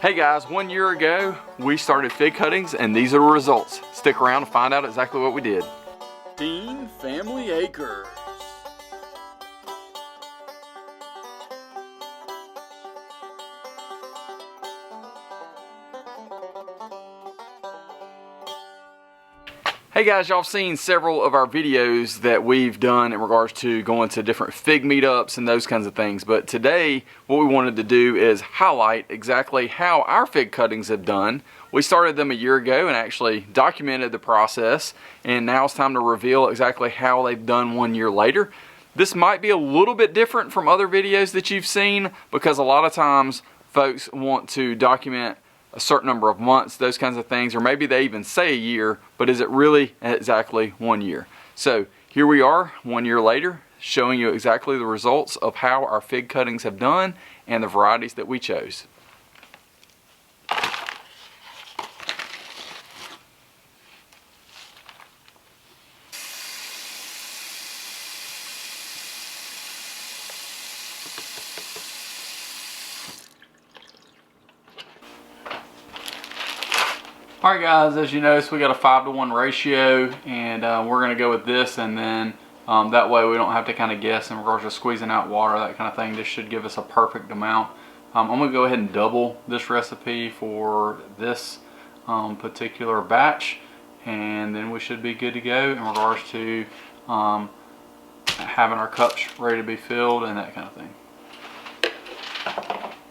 Hey guys, 1 year ago we started fig cuttings and these are the results. Stick around to find out exactly what we did. Dean Family Acres. Hey guys, y'all have seen several of our videos that we've done in regards to going to different fig meetups and those kinds of things. But today, what we wanted to do is highlight exactly how our fig cuttings have done. We started them a year ago and actually documented the process. And now it's time to reveal exactly how they've done 1 year later. This might be a little bit different from other videos that you've seen because a lot of times folks want to document a certain number of months, those kinds of things, or maybe they even say a year, but is it really exactly 1 year? So here we are 1 year later, showing you exactly the results of how our fig cuttings have done and the varieties that we chose. Alright guys, as you notice we got a 5-to-1 ratio and we're going to go with this, and then that way we don't have to kind of guess in regards to squeezing out water, that kind of thing. This should give us a perfect amount. I'm going to go ahead and double this recipe for this particular batch, and then we should be good to go in regards to having our cups ready to be filled and that kind of thing.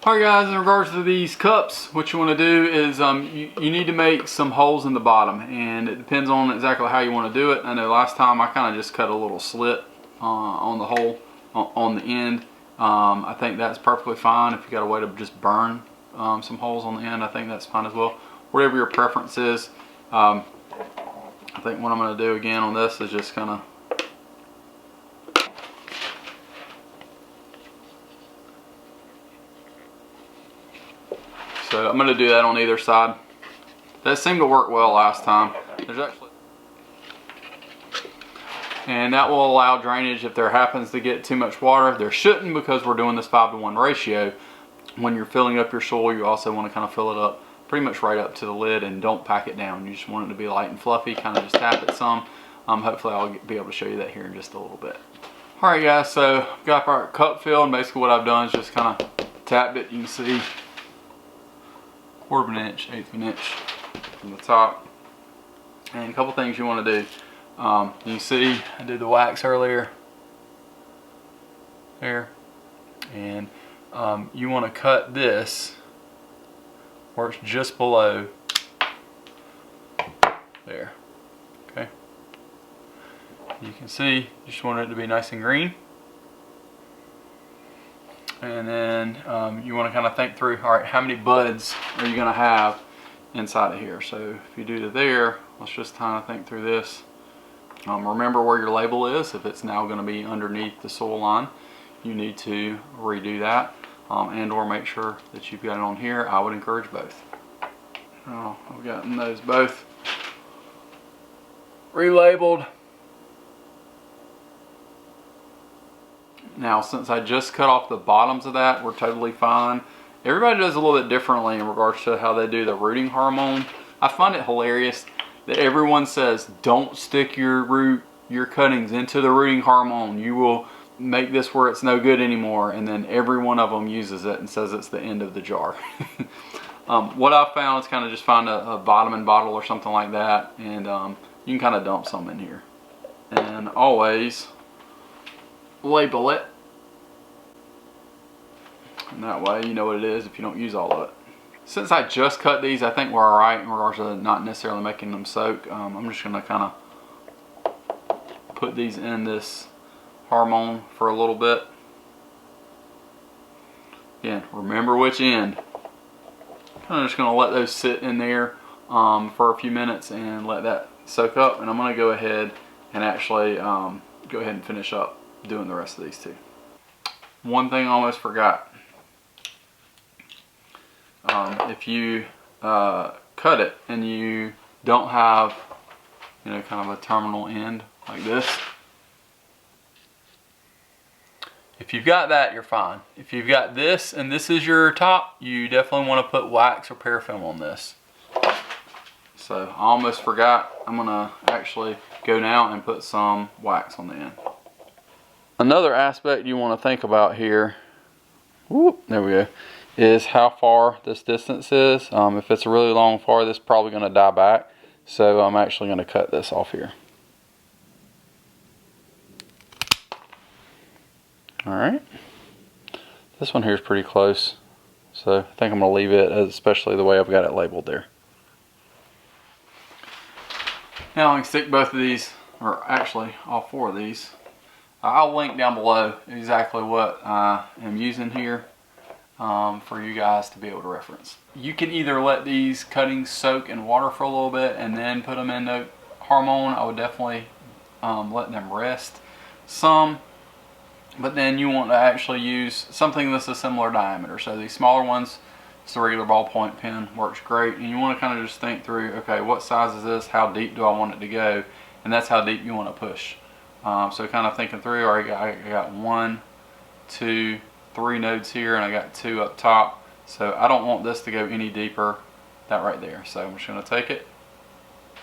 Alright guys, in regards to these cups, what you want to do is you need to make some holes in the bottom, and it depends on exactly how you want to do it. I know last time I kind of just cut a little slit on the hole on the end. I think that's perfectly fine. If you got a way to just burn some holes on the end, I think that's fine as well. Whatever your preference is. I think what I'm going to do again on this is just kind of so I'm going to do that on either side. That seemed to work well last time. And that will allow drainage if there happens to get too much water. There shouldn't, because we're doing this 5-to-1 ratio. When you're filling up your soil, you also want to kind of fill it up pretty much right up to the lid, and don't pack it down. You just want it to be light and fluffy, kind of just tap it some. Hopefully I'll be able to show you that here in just a little bit. Alright guys, so got our cup filled, and basically what I've done is just kind of tapped it. You can see 1/4 of an inch, 1/8 of an inch from the top. And a couple things you want to do. You can see I did the wax earlier there, and you want to cut this where it's just below there. Okay, you can see you just want it to be nice and green. And then you want to kind of think through, all right, how many buds are you going to have inside of here? So if you do to there, let's just kind of think through this. Remember where your label is. If it's now going to be underneath the soil line, you need to redo that, and or make sure that you've got it on here. I would encourage both. I've gotten those both relabeled. Now, since I just cut off the bottoms of that, we're totally fine. Everybody does a little bit differently in regards to how they do the rooting hormone. I find it hilarious that everyone says don't stick your cuttings into the rooting hormone. You will make this where it's no good anymore, and then every one of them uses it and says it's the end of the jar. What I've found is kind of just find a vitamin bottle or something like that, and you can kind of dump some in here. And always label it, and that way you know what it is if you don't use all of it. Since I just cut these, I think we're alright in regards to not necessarily making them soak. I'm just going to kind of put these in this hormone for a little bit. Again, remember which end. I'm just going to let those sit in there for a few minutes and let that soak up, and I'm going to go ahead and actually go ahead and finish up doing the rest of these two. One thing I almost forgot. If you cut it and you don't have, kind of a terminal end like this, if If you've got that, you're fine. If you've got this and this is your top, you definitely want to put wax or paraffin on this. So I almost forgot. I'm gonna actually go now and put some wax on the end. Another aspect you want to think about here, whoop, there we go, is how far this distance is. If it's a really long far, this is probably going to die back. So I'm actually going to cut this off here. Alright. This one here is pretty close. So I think I'm going to leave it, especially the way I've got it labeled there. Now I can stick both of these, or actually all four of these. I'll link down below exactly what I am using here for you guys to be able to reference. You can either let these cuttings soak in water for a little bit and then put them in the hormone. I would definitely let them rest some, but then you want to actually use something that's a similar diameter. So these smaller ones, it's a regular ballpoint pen, works great, and you want to kind of just think through, okay, what size is this, how deep do I want it to go, and that's how deep you want to push. So kind of thinking through, all right, I got 1, 2, 3 nodes here, and I got 2 up top. So I don't want this to go any deeper, that right there. So I'm just going to take it.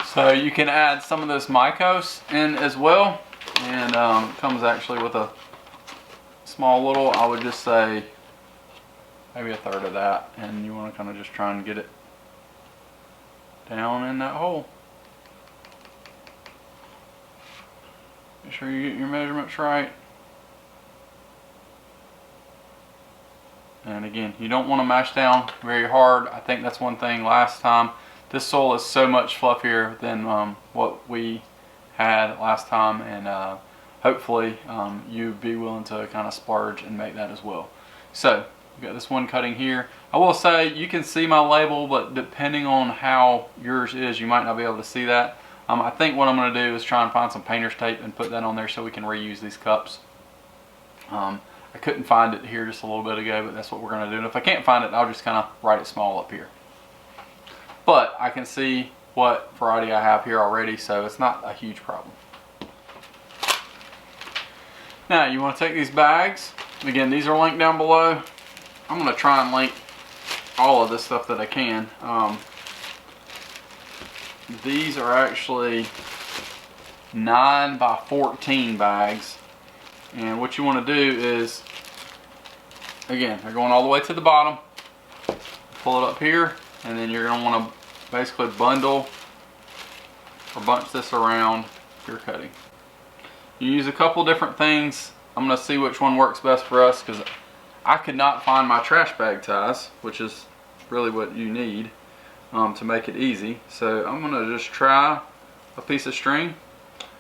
So you can add some of this Mycos in as well, and it comes actually with a small little, I would just say maybe a third of that, and you want to kind of just try and get it down in that hole. Make sure you get your measurements right. And again, you don't want to mash down very hard. I think that's one thing last time. This sole is so much fluffier than what we had last time, and hopefully you'd be willing to kind of splurge and make that as well. So we've got this one cutting here. I will say you can see my label, but depending on how yours is, you might not be able to see that. I think what I'm going to do is try and find some painter's tape and put that on there so we can reuse these cups. I couldn't find it here just a little bit ago, but that's what we're going to do. And if I can't find it, I'll just kind of write it small up here. But I can see what variety I have here already, so it's not a huge problem. Now you want to take these bags. Again, these are linked down below. I'm going to try and link all of this stuff that I can. These are actually 9 by 14 bags, and what you want to do is, again, they're going all the way to the bottom. Pull it up here, and then you're going to want to basically bundle or bunch this around if you're cutting. You use a couple different things. I'm going to see which one works best for us, because I could not find my trash bag ties, which is really what you need to make it easy. So I'm going to just try a piece of string,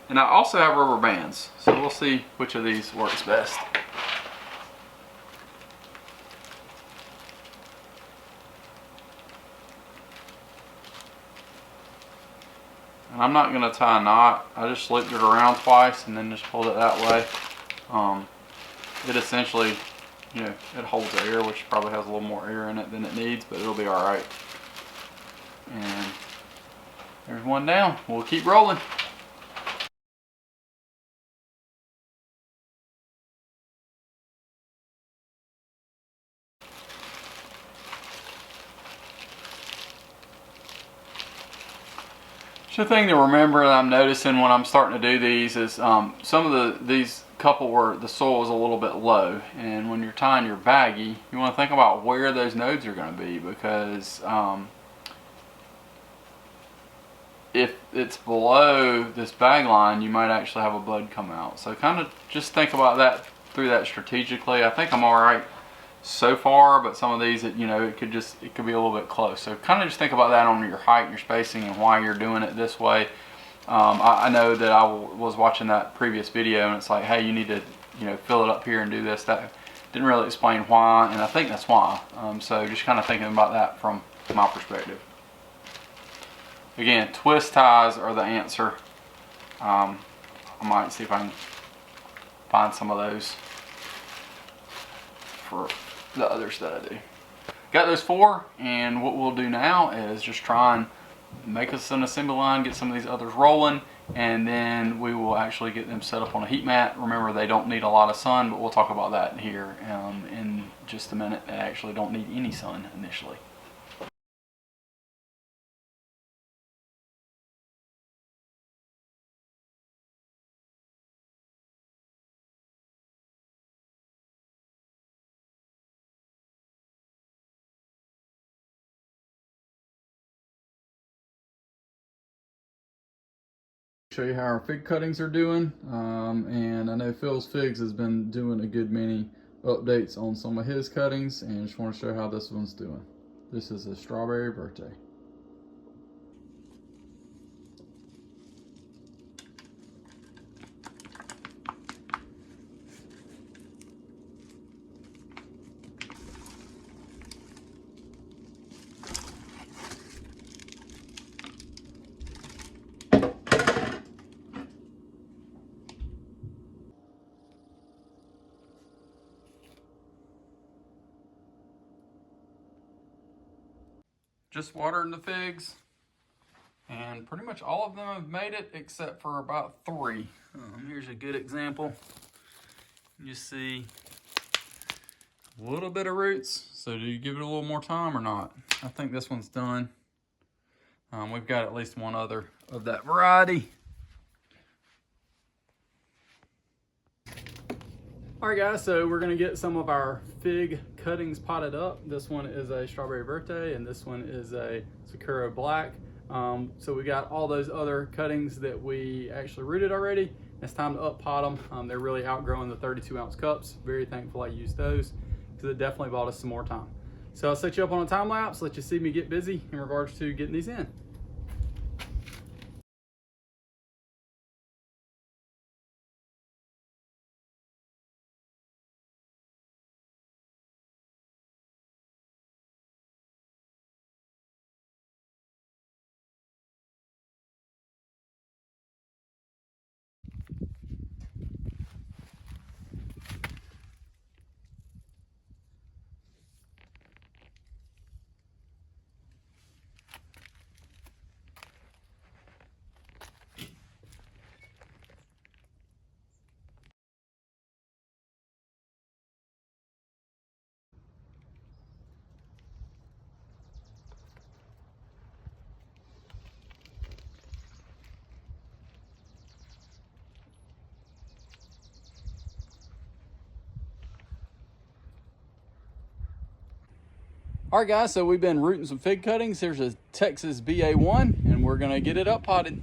and I also have rubber bands, so we'll see which of these works best. And I'm not going to tie a knot. I just looped it around twice and then just pulled it that way. It essentially, you know, it holds air, which probably has a little more air in it than it needs, but it'll be all right. And there's one down. We'll keep rolling. The thing to remember that I'm noticing when I'm starting to do these is some of these couple where the soil is a little bit low, and when you're tying your baggie, you want to think about where those nodes are going to be, because if it's below this bag line, you might actually have a bud come out. So kind of just think about that through that strategically. I think I'm all right so far, but some of these, you know, it could be a little bit close. So kind of just think about that on your height and your spacing and why you're doing it this way. I know that I was watching that previous video, and it's like, hey, you need to, you know, fill it up here and do this. That didn't really explain why, and I think that's why. So just kind of thinking about that from my perspective. Again, twist ties are the answer. I might see if I can find some of those for the others that I do. Got those 4, and what we'll do now is just try and make us an assembly line, get some of these others rolling, and then we will actually get them set up on a heat mat. Remember, they don't need a lot of sun, but we'll talk about that here in just a minute. They actually don't need any sun initially. Show you how our fig cuttings are doing, and I know Phil's Figs has been doing a good many updates on some of his cuttings, and just want to show how this one's doing. This is a strawberry birthday. Just watering the figs, and pretty much all of them have made it except for about 3. Here's a good example. You see a little bit of roots. So do you give it a little more time or not? I think this one's done. We've got at least one other of that variety. All right, guys, so we're gonna get some of our fig cuttings potted up. This one is a strawberry birthday, and this one is a Sakura black. So we got all those other cuttings that we actually rooted already. It's time to up pot them. They're really outgrowing the 32-ounce cups. Very thankful I used those because it definitely bought us some more time. So I'll set you up on a time lapse, let you see me get busy in regards to getting these in. All right, guys, so we've been rooting some fig cuttings. Here's a Texas BA1, and we're gonna get it up potted.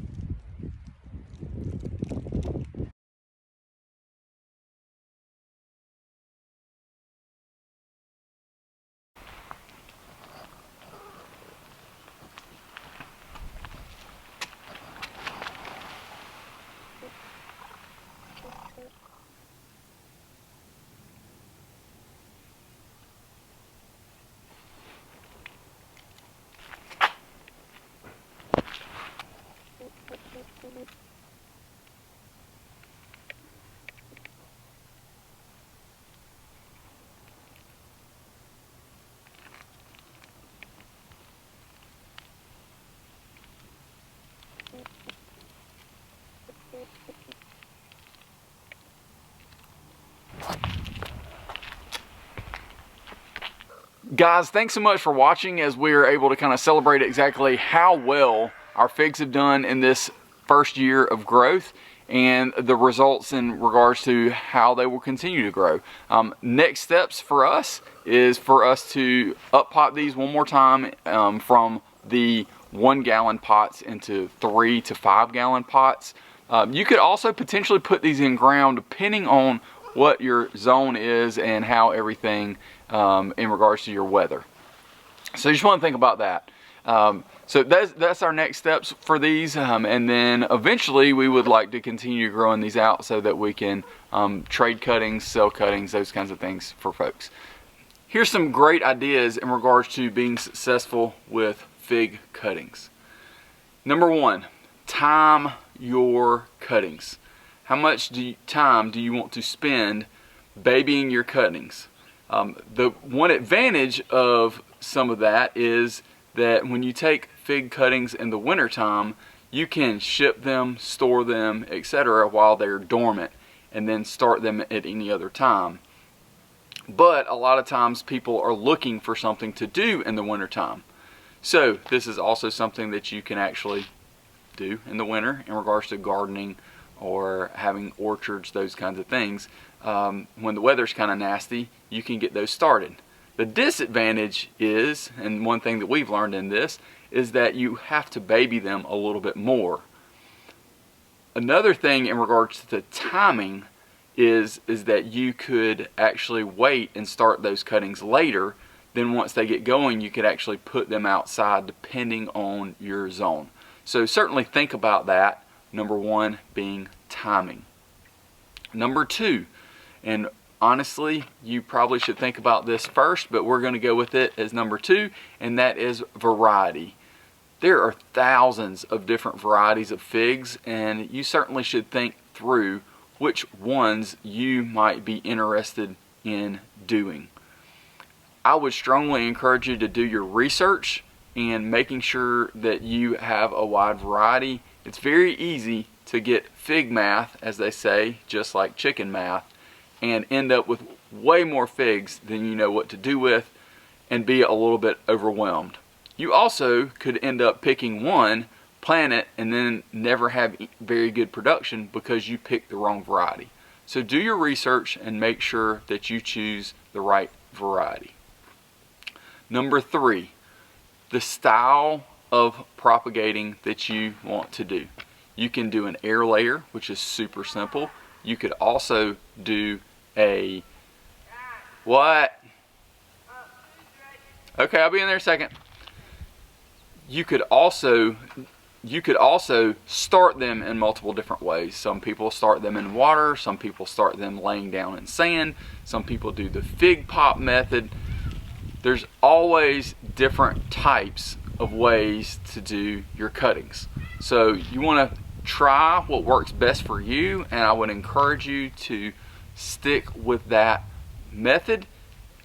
Guys, thanks so much for watching as we are able to kind of celebrate exactly how well our figs have done in this first year of growth and the results in regards to how they will continue to grow. Next steps for us is for us to up pot these one more time from the 1 gallon pots into 3 to 5 gallon pots. You could also potentially put these in ground depending on what your zone is and how everything in regards to your weather. So you just want to think about that. So that's our next steps for these, and then eventually we would like to continue growing these out so that we can trade cuttings, sell cuttings, those kinds of things for folks. Here's some great ideas in regards to being successful with fig cuttings. Number 1, time your cuttings. How much time do you want to spend babying your cuttings? The one advantage of some of that is that when you take fig cuttings in the wintertime, you can ship them, store them, etc. while they're dormant, and then start them at any other time. But a lot of times people are looking for something to do in the wintertime. So this is also something that you can actually do in the winter in regards to gardening or having orchards, those kinds of things. When the weather's kind of nasty, you can get those started. The disadvantage is, and one thing that we've learned in this, is that you have to baby them a little bit more. Another thing in regards to the timing is that you could actually wait and start those cuttings later. Then once they get going, you could actually put them outside depending on your zone. So certainly think about that. Number one being timing. Number two, and honestly, you probably should think about this first, but we're going to go with it as number two, and that is variety. There are thousands of different varieties of figs, and you certainly should think through which ones you might be interested in doing. I would strongly encourage you to do your research and making sure that you have a wide variety. It's very easy to get fig math, as they say, just like chicken math, and end up with way more figs than you know what to do with and be a little bit overwhelmed. You also could end up picking one, plant it, and then never have very good production because you picked the wrong variety. So do your research and make sure that you choose the right variety. Number three, the style of propagating that you want to do. You can do an air layer, which is super simple. You could also do a, what? Okay, I'll be in there in a second. You could also start them in multiple different ways. Some people start them in water, some people start them laying down in sand, some people do the fig pop method. There's always different types of ways to do your cuttings. So you want to try what works best for you, and I would encourage you to stick with that method.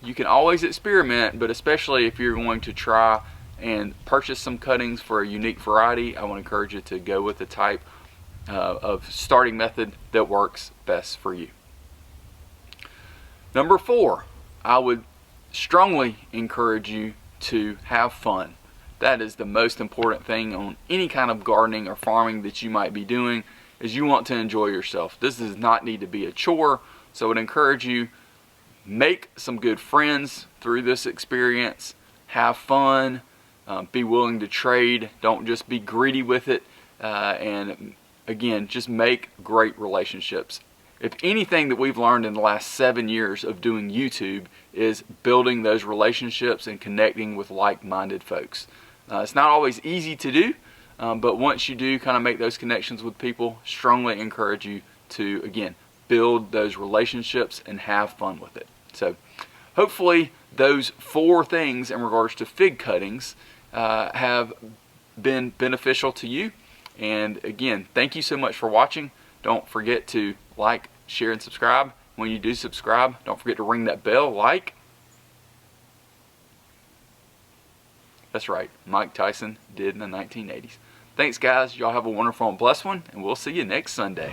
You can always experiment, but especially if you're going to try and purchase some cuttings for a unique variety, I want to encourage you to go with the type of starting method that works best for you. Number four, I would strongly encourage you to have fun. That is the most important thing on any kind of gardening or farming that you might be doing, is you want to enjoy yourself. This does not need to be a chore, so I would encourage you, make some good friends through this experience, have fun, be willing to trade, don't just be greedy with it, and again, just make great relationships. If anything that we've learned in the last 7 years of doing YouTube is building those relationships and connecting with like-minded folks. It's not always easy to do, but once you do kind of make those connections with people, strongly encourage you to, again, build those relationships and have fun with it. So hopefully those 4 things in regards to fig cuttings have been beneficial to you. And again, thank you so much for watching. Don't forget to like, share, and subscribe. When you do subscribe, don't forget to ring that bell like. That's right, Mike Tyson did in the 1980s. Thanks guys, y'all have a wonderful and blessed one, and we'll see you next Sunday.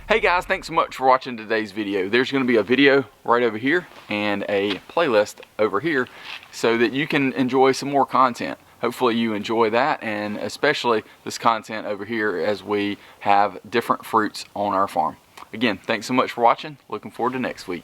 Hey guys, thanks so much for watching today's video. There's going to be a video right over here and a playlist over here so that you can enjoy some more content. Hopefully you enjoy that, and especially this content over here as we have different fruits on our farm. Again, thanks so much for watching. Looking forward to next week.